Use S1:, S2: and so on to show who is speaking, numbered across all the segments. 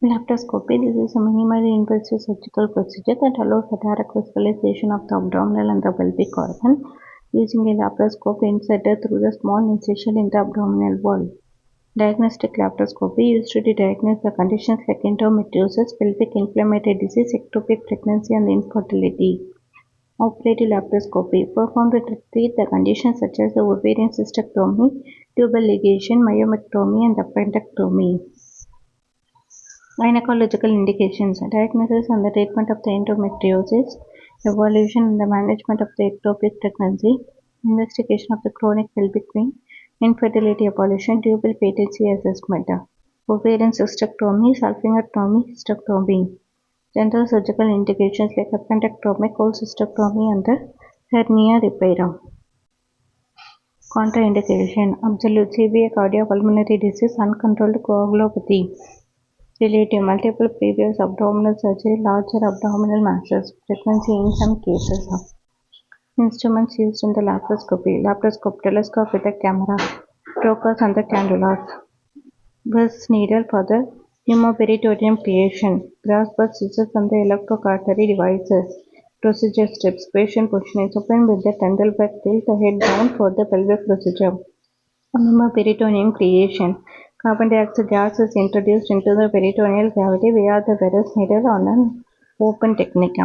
S1: Laproscopy. This is a minimally invasive surgical procedure that allows the direct visualization of the abdominal and the pelvic organ using a laparoscope inserted through the small incision in the abdominal wall. Diagnostic laparoscopy used to diagnose the conditions like endometriosis, pelvic inflammatory disease, ectopic pregnancy, and infertility. Operative laparoscopy performed to treat the conditions such as the ovarian cystectomy, tubal ligation, myomectomy, and appendectomy. Gynecological indications: diagnosis and the treatment of the endometriosis, evaluation and the management of the ectopic pregnancy, investigation of the chronic pelvic pain, infertility evaluation, tubal patency assessment, ovarian cystectomy, salpingectomy, hysterectomy. General surgical indications like appendectomy, cholecystectomy, and the hernia repair. Contraindication: absolute severe cardiopulmonary disease, uncontrolled coagulopathy. Relative: multiple previous abdominal surgery, larger abdominal masses, pregnancy in some cases. Instruments used in the laparoscopy: laparoscope, telescope with a camera, trocars and the cannulas. Bus needle for the hemoperitoneum creation, grasp scissors and the electrocautery devices. Procedure steps: patient positioning: supine with the tendon back, tilt the head down for the pelvic procedure. Hemoperitoneum creation: carbon dioxide gas is introduced into the peritoneal cavity via the varus needle on an open technique.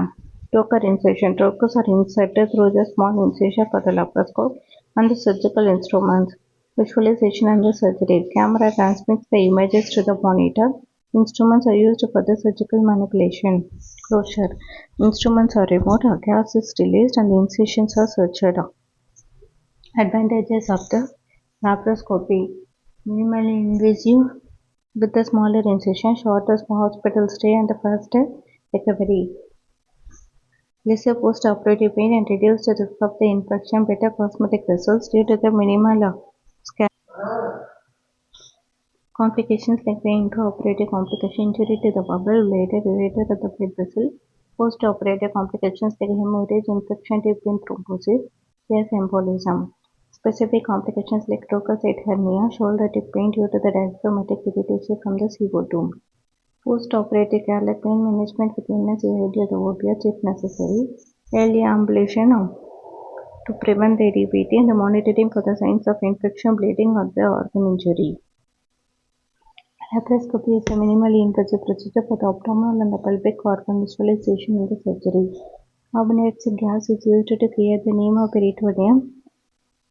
S1: Trocar insertion: trocars are inserted through the small incision for the laparoscope and the surgical instruments. Visualization and the surgery: camera transmits the images to the monitor. Instruments are used for the surgical manipulation. Closure: instruments are removed, gas is released, and the incisions are sutured. Advantages of the laparoscopy: minimally invasive with a smaller incision, shorter hospital stay, and faster recovery. Lesser post-operative pain and reduced risk of the infection, better cosmetic results due to the minimal scan. Complications like the intraoperative complication, injury to the bubble, bladder, ureter, or the blood vessel. Post-operative complications like hemorrhage, infection, deep vein thrombosis, gas embolism. Specific complications like trocar site hernia, shoulder tip pain due to the diaphragmatic irritation from the CO2. Post-operative care like pain management with illness radiotherapy if necessary. Early ambulation to prevent the DVT and the monitoring for the signs of infection, bleeding, or the organ injury. Laparoscopy is a minimally invasive procedure for the abdominal and the pelvic organ visualization in the surgery. Carbon dioxide gas is used to create the hemoperitoneum.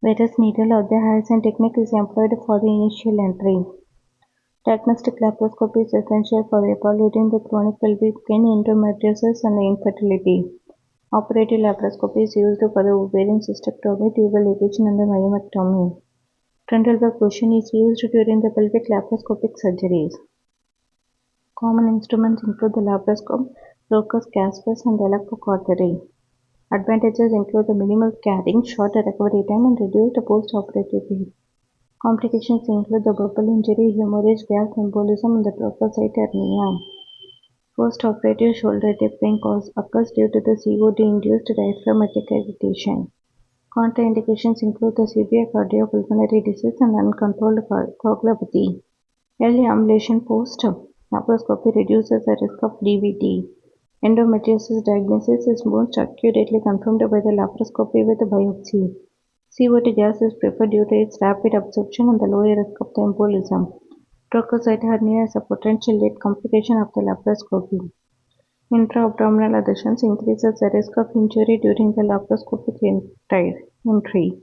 S1: Varus needle or the Harrison technique is employed for the initial entry. Diagnostic laparoscopy is essential for evaluating the chronic pelvic pain, endometriosis, and infertility. Operative laparoscopy is used for the ovarian cystectomy, tubal ligation, and the myomectomy. Frontal back position is used during the pelvic laparoscopic surgeries. Common instruments include the laparoscope, trocars, caspers, and electrocautery. Advantages include the minimal scarring, shorter recovery time, and reduced post-operative pain. Complications include the bubble injury, hemorrhage, gas embolism, and the trocar site hernia. Post-operative shoulder tip pain occurs due to the CO2-induced diaphragmatic irritation. Contraindications include the severe cardiopulmonary disease and uncontrolled coagulopathy. Early ambulation post-laparoscopy reduces the risk of DVT. Endometriosis diagnosis is most accurately confirmed by the laparoscopy with biopsy. CO2 gas is preferred due to its rapid absorption and the lower risk of the embolism. Trocar site hernia is a potential late complication of the laparoscopy. Intra-abdominal adhesions increases the risk of injury during the laparoscopic entry.